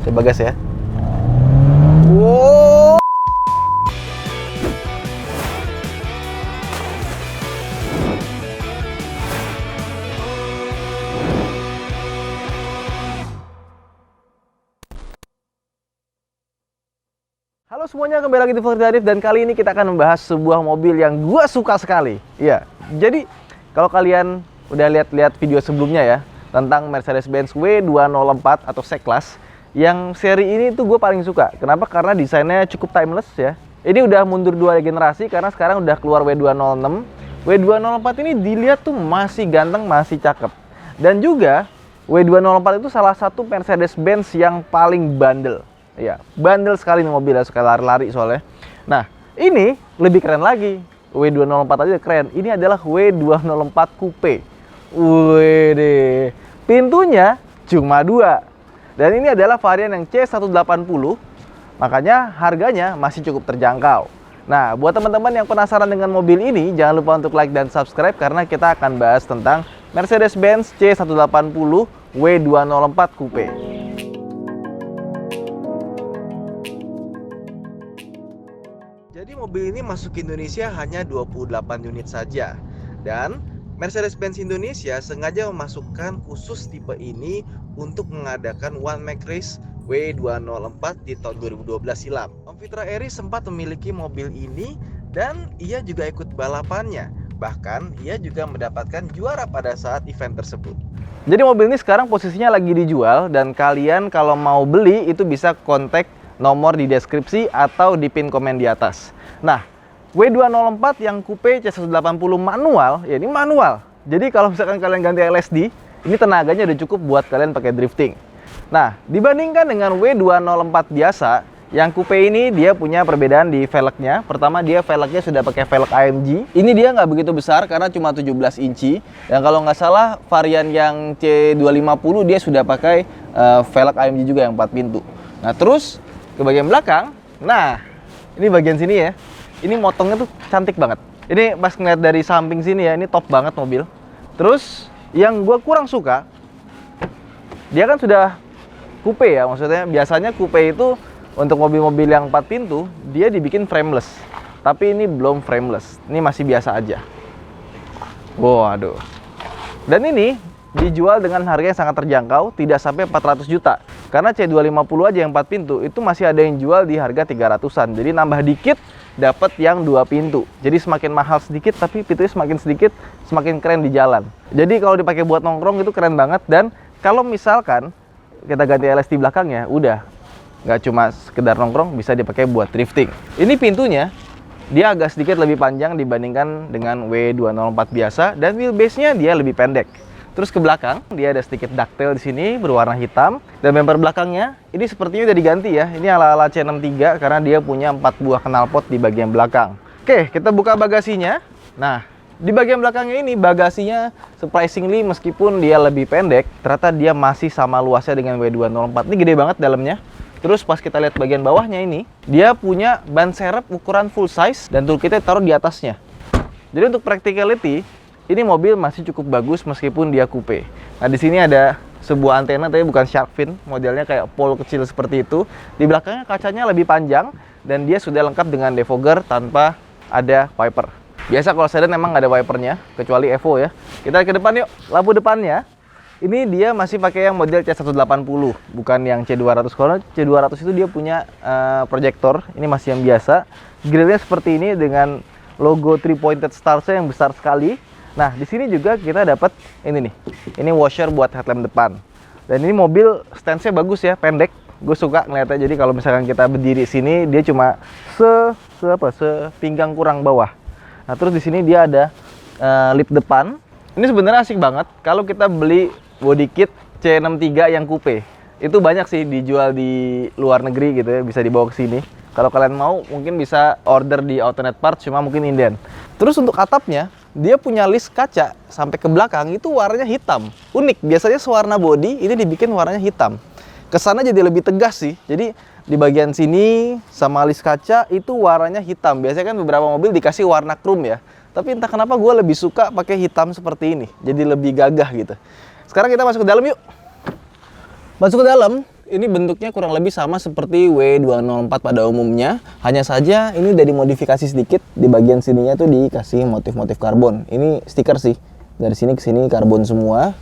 Coba gas ya. Wow. Halo semuanya, kembali lagi di Vlog Arif, dan kali ini kita akan membahas sebuah mobil yang gua suka sekali. Iya, jadi kalau kalian udah lihat-lihat video sebelumnya ya tentang Mercedes-Benz W204 atau C-Class, yang seri ini tuh gue paling suka. Kenapa? Karena desainnya cukup timeless ya. Ini udah mundur 2 generasi karena sekarang udah keluar W206. W204 ini dilihat tuh masih ganteng, masih cakep. Dan juga W204 itu salah satu Mercedes-Benz yang paling bandel. Ya, bandel sekali nih mobilnya, suka lari-lari soalnya. Nah, ini lebih keren lagi. W204 aja keren. Ini adalah W204 Coupe. Wede. Pintunya cuma 2. Dan ini adalah varian yang C180. Makanya harganya masih cukup terjangkau. Nah, buat teman-teman yang penasaran dengan mobil ini, jangan lupa untuk like dan subscribe karena kita akan bahas tentang Mercedes-Benz C180 W204 Coupe. Jadi mobil ini masuk ke Indonesia hanya 28 unit saja. Dan Mercedes-Benz Indonesia sengaja memasukkan khusus tipe ini untuk mengadakan one make race W204 di tahun 2012 silam. Om Fitra Eri sempat memiliki mobil ini dan ia juga ikut balapannya. Bahkan ia juga mendapatkan juara pada saat event tersebut. Jadi mobil ini sekarang posisinya lagi dijual, dan kalian kalau mau beli itu bisa kontak nomor di deskripsi atau di pin komen di atas. Nah, W204 yang Coupe C180 manual, ya ini manual. Jadi kalau misalkan kalian ganti LSD, ini tenaganya udah cukup buat kalian pakai drifting. Nah, dibandingkan dengan W204 biasa, yang Coupe ini dia punya perbedaan di velgnya. Pertama, dia velgnya sudah pakai velg AMG. Ini dia nggak begitu besar karena cuma 17 inci. Dan kalau nggak salah, varian yang C250 dia sudah pakai velg AMG juga yang 4 pintu. Nah, terus ke bagian belakang, nah ini bagian sini ya. Ini motongnya tuh cantik banget. Ini pas ngeliat dari samping sini ya, ini top banget mobil. Terus yang gue kurang suka, dia kan sudah coupe ya, maksudnya biasanya coupe itu untuk mobil-mobil yang 4 pintu dia dibikin frameless. Tapi ini belum frameless, ini masih biasa aja. Waduh. Dan ini dijual dengan harga yang sangat terjangkau, tidak sampai 400 juta. Karena C250 aja yang 4 pintu itu masih ada yang jual di harga 300-an. Jadi nambah dikit dapat yang 2 pintu. Jadi semakin mahal sedikit tapi pintunya semakin sedikit, semakin keren di jalan. Jadi kalau dipakai buat nongkrong itu keren banget. Dan kalau misalkan kita ganti LSD belakangnya, udah nggak cuma sekedar nongkrong, bisa dipakai buat drifting. Ini pintunya dia agak sedikit lebih panjang dibandingkan dengan W204 biasa, dan wheelbase-nya dia lebih pendek. Terus ke belakang, dia ada sedikit ducktail di sini berwarna hitam. Dan bumper belakangnya, ini sepertinya udah diganti ya. Ini ala-ala C63 karena dia punya 4 buah knalpot di bagian belakang. Oke, kita buka bagasinya. Nah, di bagian belakangnya ini, bagasinya surprisingly meskipun dia lebih pendek, ternyata dia masih sama luasnya dengan W204. Ini gede banget dalamnya. Terus pas kita lihat bagian bawahnya ini, dia punya ban serep ukuran full size dan toolkitnya taruh di atasnya. Jadi untuk practicality, ini mobil masih cukup bagus meskipun dia coupe. Nah, di sini ada sebuah antena tapi bukan shark fin, modelnya kayak pole kecil seperti itu. Di belakangnya kacanya lebih panjang dan dia sudah lengkap dengan defogger tanpa ada wiper. Biasa kalau sedan memang nggak ada wipernya, kecuali Evo ya. Kita ke depan yuk. Lampu depannya, ini dia masih pakai yang model C180, bukan yang C200. Kalau C200 itu dia punya proyektor, ini masih yang biasa. Grillnya seperti ini dengan logo 3-pointed stars-nya yang besar sekali. Nah, di sini juga kita dapat ini nih. Ini washer buat headlamp depan. Dan ini mobil stance-nya bagus ya, pendek. Gue suka ngeliatnya. Jadi kalau misalkan kita berdiri sini, dia cuma sepinggang kurang bawah. Nah, terus di sini dia ada lip depan. Ini sebenarnya asik banget kalau kita beli body kit C63 yang coupe. Itu banyak sih dijual di luar negeri gitu ya, bisa dibawa ke sini. Kalau kalian mau, mungkin bisa order di Alternate Parts, cuma mungkin inden. Terus untuk atapnya, dia punya list kaca sampai ke belakang itu warnanya hitam. Unik, biasanya sewarna body, ini dibikin warnanya hitam. Kesannya jadi lebih tegas sih. Jadi di bagian sini sama list kaca itu warnanya hitam. Biasanya kan beberapa mobil dikasih warna chrome ya. Tapi entah kenapa gue lebih suka pakai hitam seperti ini. Jadi lebih gagah gitu. Sekarang kita masuk ke dalam yuk. Masuk ke dalam, ini bentuknya kurang lebih sama seperti W204 pada umumnya. Hanya saja ini udah dimodifikasi sedikit. Di bagian sininya tuh dikasih motif-motif karbon. Ini stiker sih. Dari sini ke sini karbon semua.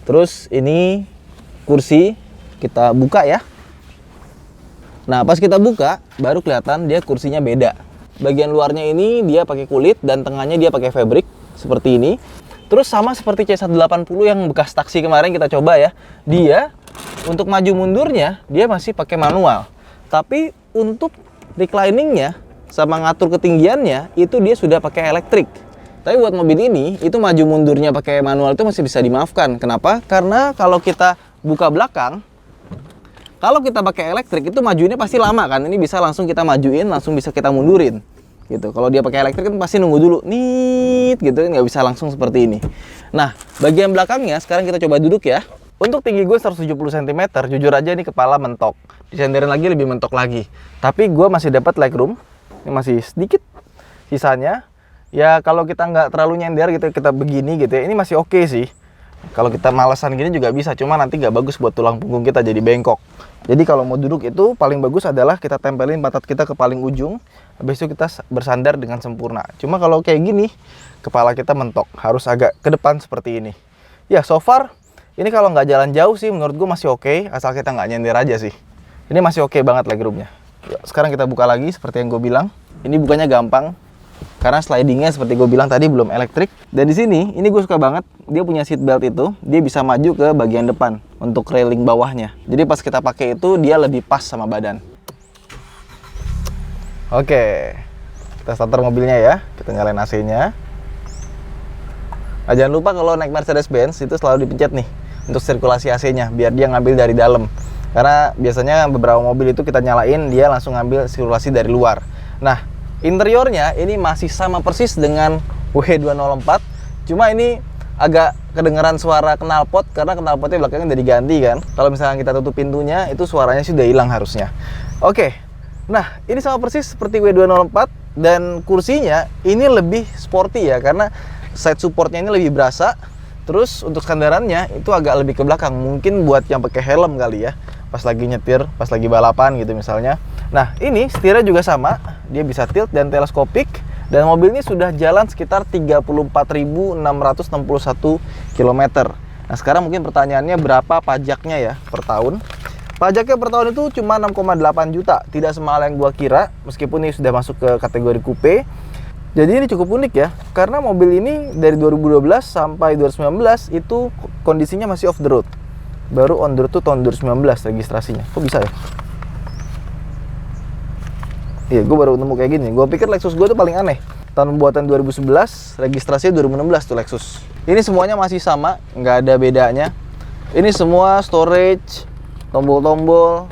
Terus ini kursi kita buka ya. Nah, pas kita buka baru kelihatan dia kursinya beda. Bagian luarnya ini dia pakai kulit dan tengahnya dia pakai fabric seperti ini. Terus sama seperti C180 yang bekas taksi kemarin kita coba ya. Dia untuk maju mundurnya dia masih pakai manual. Tapi untuk recliningnya sama ngatur ketinggiannya itu dia sudah pakai elektrik. Tapi buat mobil ini itu maju mundurnya pakai manual itu masih bisa dimaafkan. Kenapa? Karena kalau kita buka belakang, kalau kita pakai elektrik itu majuinnya pasti lama kan. Ini bisa langsung kita majuin, langsung bisa kita mundurin. Gitu. Kalau dia pakai elektrik kan pasti nunggu dulu, nit gitu, nggak bisa langsung seperti ini. Nah, bagian belakangnya sekarang kita coba duduk ya. Untuk tinggi gue 170 cm, jujur aja ini kepala mentok. Disenderin lagi lebih mentok lagi. Tapi gue masih dapat legroom, ini masih sedikit sisanya. Ya kalau kita nggak terlalu nyender gitu, kita begini gitu ya, ini masih oke sih. Kalau kita malesan gini juga bisa, cuma nanti nggak bagus buat tulang punggung kita jadi bengkok. Jadi kalau mau duduk itu paling bagus adalah kita tempelin pantat kita ke paling ujung, habis itu kita bersandar dengan sempurna. Cuma kalau kayak gini, kepala kita mentok, harus agak ke depan seperti ini. Ya so far, ini kalau nggak jalan jauh sih menurut gue masih oke, asal kita nggak nyender aja sih. Ini masih oke banget legroomnya. Ya, sekarang kita buka lagi seperti yang gue bilang. Ini bukanya gampang. Karena slidingnya seperti gue bilang tadi belum elektrik. Dan di sini, ini gue suka banget. Dia punya seat belt itu, dia bisa maju ke bagian depan untuk railing bawahnya. Jadi pas kita pakai itu, dia lebih pas sama badan. Oke, kita starter mobilnya ya. Kita nyalain AC-nya. Nah, jangan lupa kalau naik Mercedes-Benz itu selalu dipencet nih untuk sirkulasi AC-nya, biar dia ngambil dari dalam. Karena biasanya beberapa mobil itu kita nyalain, dia langsung ngambil sirkulasi dari luar. Nah, interiornya ini masih sama persis dengan W204, cuma ini agak kedengeran suara knalpot karena knalpotnya belakangnya udah diganti kan. Kalau misalnya kita tutup pintunya, itu suaranya sudah hilang harusnya. Oke, nah ini sama persis seperti W204 dan kursinya ini lebih sporty ya karena side supportnya ini lebih berasa. Terus untuk sandarannya itu agak lebih ke belakang, mungkin buat yang pakai helm kali ya, pas lagi nyetir, pas lagi balapan gitu misalnya. Nah ini setirnya juga sama, dia bisa tilt dan teleskopik. Dan mobil ini sudah jalan sekitar 34.661 km. Nah sekarang mungkin pertanyaannya berapa pajaknya ya per tahun. Pajaknya per tahun itu cuma 6,8 juta, tidak semahal yang gua kira, meskipun ini sudah masuk ke kategori coupe. Jadi ini cukup unik ya, karena mobil ini dari 2012 sampai 2019 itu kondisinya masih off the road. Baru on the road tuh tahun 2019 registrasinya. Kok bisa ya? Iya, gue baru nemu kayak gini. Gue pikir Lexus gue tuh paling aneh. Tahun pembuatan 2011, registrasinya 2016 tuh Lexus. Ini semuanya masih sama, nggak ada bedanya. Ini semua storage, tombol-tombol,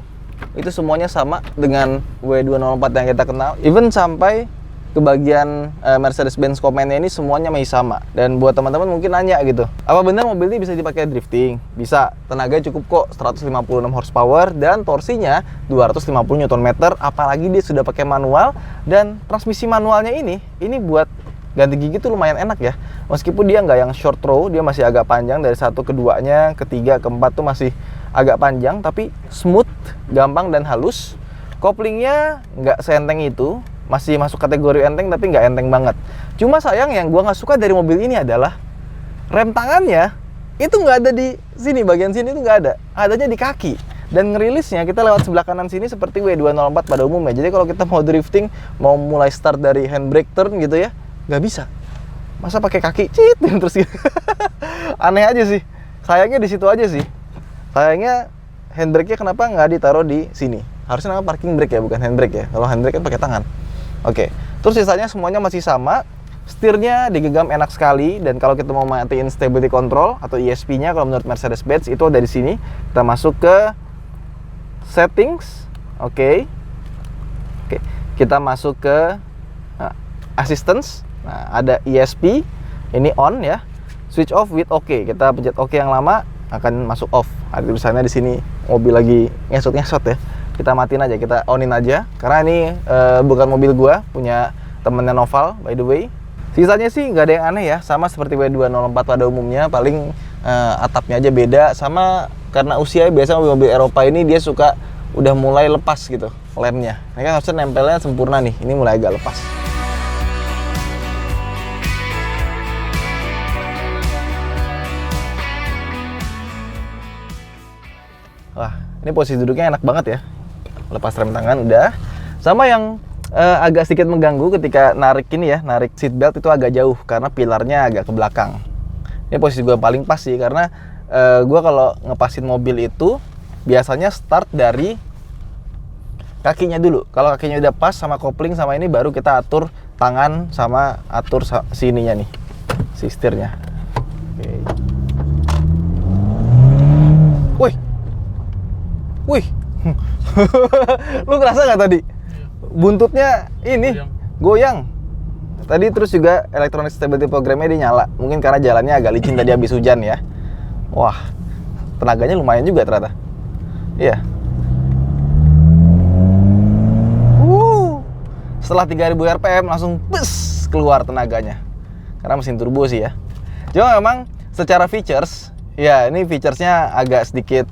itu semuanya sama dengan W204 yang kita kenal. Even sampai ke bagian Mercedes-Benz Command-nya ini semuanya masih sama. Dan buat teman-teman mungkin nanya gitu, apa benar mobil ini bisa dipakai drifting? Bisa, tenaganya cukup kok, 156 horsepower dan torsinya 250 Nm, apalagi dia sudah pakai manual. Dan transmisi manualnya ini buat ganti gigi tuh lumayan enak ya. Meskipun dia nggak yang short throw, dia masih agak panjang dari 1 ke 2-nya, ke 3, ke 4 tuh masih agak panjang, tapi smooth, gampang dan halus. Koplingnya nggak seenteng itu, masih masuk kategori enteng tapi nggak enteng banget. Cuma sayang yang gua nggak suka dari mobil ini adalah rem tangannya itu nggak ada di sini, bagian sini itu nggak ada, adanya di kaki. Dan ngerilisnya kita lewat sebelah kanan sini seperti W204 pada umumnya. Jadi kalau kita mau drifting, mau mulai start dari handbrake turn gitu ya, nggak bisa. Masa pakai kaki, cit terus gitu. Aneh aja sih. Sayangnya di situ aja sih. Sayangnya handbrake-nya kenapa nggak ditaruh di sini? Harusnya namanya parking brake ya, bukan handbrake ya. Kalau handbrake kan pakai tangan. Oke, terus sisanya semuanya masih sama. Setirnya digenggam enak sekali, dan kalau kita mau matiin stability control atau ESP-nya kalau menurut Mercedes-Benz itu ada di sini. Kita masuk ke settings. Oke. Kita masuk ke assistance. Nah, ada ESP. Ini on ya. Switch off with OK. Kita pencet OK yang lama akan masuk off. Ada tulisannya di sini mobil lagi ngesot ya. Kita matiin aja, kita onin aja karena ini bukan mobil gua, punya temennya Noval by the way. Sisanya sih nggak ada yang aneh ya, sama seperti W204 pada umumnya, paling atapnya aja beda, sama karena usia biasa mobil-mobil Eropa ini dia suka udah mulai lepas gitu lemnya. Ini kan harusnya nempelnya sempurna nih, ini mulai agak lepas. Wah, ini posisi duduknya enak banget ya. Lepas rem tangan udah. Sama yang agak sedikit mengganggu ketika narik ini ya, narik seat belt itu agak jauh karena pilarnya agak ke belakang. Ini posisi gue paling pas sih karena gue kalau ngepasin mobil itu biasanya start dari kakinya dulu. Kalau kakinya udah pas sama kopling sama ini baru kita atur tangan sama atur sininya nih, si setirnya. Oke. Wih, wih, lu ngerasa nggak tadi? Buntutnya ini goyang. Tadi terus juga electronic stability programnya dia nyala. Mungkin karena jalannya agak licin tadi habis hujan ya. Wah, tenaganya lumayan juga ternyata. Iya. Setelah 3000 rpm langsung bes keluar tenaganya. Karena mesin turbo sih ya. Cuma memang secara features, ya ini featuresnya agak sedikit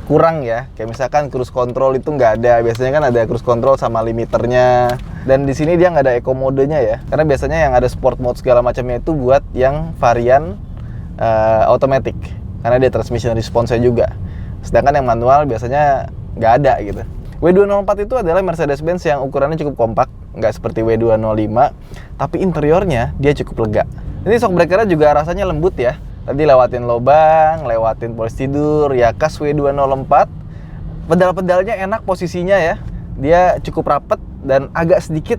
kurang ya. Kayak misalkan cruise control itu nggak ada. Biasanya kan ada cruise control sama limiternya. Dan di sini dia nggak ada eco modenya ya. Karena biasanya yang ada sport mode segala macamnya itu buat yang varian automatic. Karena dia transmission response-nya juga. Sedangkan yang manual biasanya nggak ada gitu. W204 itu adalah Mercedes-Benz yang ukurannya cukup kompak, nggak seperti W205, tapi interiornya dia cukup lega. Ini shock breaker-nya juga rasanya lembut ya. Tadi lewatin lubang, lewatin polis tidur, ya khas W204. Pedal-pedalnya enak posisinya ya. Dia cukup rapet dan agak sedikit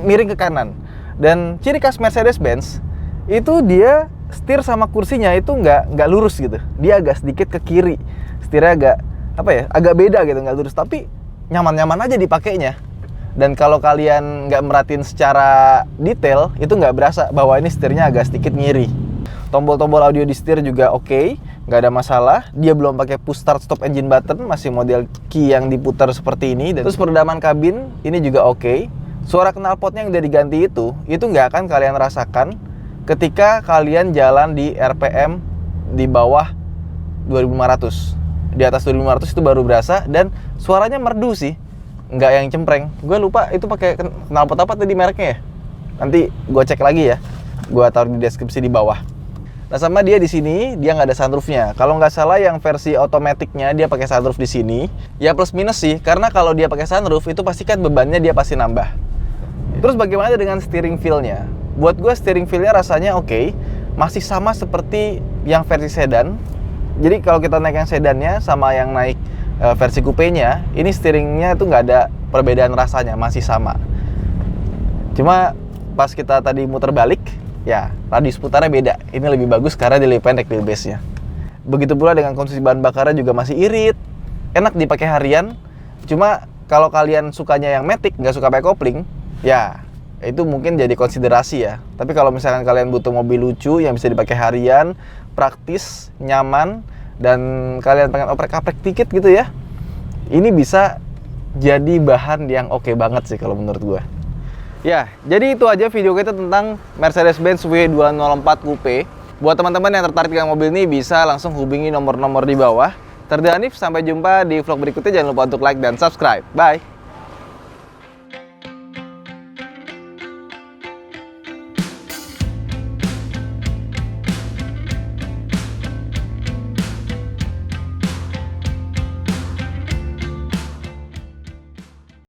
miring ke kanan. Dan ciri khas Mercedes-Benz itu dia setir sama kursinya itu nggak lurus gitu. Dia agak sedikit ke kiri. Setirnya agak beda gitu, nggak lurus, tapi nyaman-nyaman aja dipakainya. Dan kalau kalian nggak merhatiin secara detail, itu nggak berasa bahwa ini setirnya agak sedikit ngiri. Tombol-tombol audio di setir juga oke, nggak ada masalah. Dia belum pakai push start stop engine button, masih model key yang diputar seperti ini. Dan terus peredaman kabin ini juga oke. Suara knalpotnya yang udah diganti itu nggak akan kalian rasakan ketika kalian jalan di RPM di bawah 2500. Di atas 2500 itu baru berasa dan suaranya merdu sih, nggak yang cempreng. Gue lupa itu pakai knalpot apa tadi mereknya ya. Nanti gue cek lagi ya, gue taruh di deskripsi di bawah. Nah sama dia di sini dia nggak ada sunroofnya. Kalau nggak salah yang versi otomatiknya dia pakai sunroof di sini. Ya plus minus sih, karena kalau dia pakai sunroof itu pasti kan bebannya dia pasti nambah. Terus bagaimana dengan steering feel-nya? Buat gue steering feel-nya rasanya oke, masih sama seperti yang versi sedan. Jadi kalau kita naik yang sedannya sama yang naik versi coupe-nya, ini steeringnya itu nggak ada perbedaan rasanya, masih sama. Cuma pas kita tadi muter balik, ya radius putarnya beda. Ini lebih bagus karena dia lebih pendek wheelbase-nya. Begitu pula dengan konsumsi bahan bakarnya juga masih irit, enak dipakai harian. Cuma kalau kalian sukanya yang matic, nggak suka pakai kopling, ya itu mungkin jadi konsiderasi ya. Tapi kalau misalkan kalian butuh mobil lucu yang bisa dipakai harian, praktis, nyaman, dan kalian pengen oprek-aprek dikit gitu ya, ini bisa jadi bahan yang oke banget sih kalau menurut gue. Ya, jadi itu aja video kita tentang Mercedes-Benz W204 Coupe. Buat teman-teman yang tertarik dengan mobil ini bisa langsung hubungi nomor-nomor di bawah. Terima kasih, sampai jumpa di vlog berikutnya. Jangan lupa untuk like dan subscribe. Bye!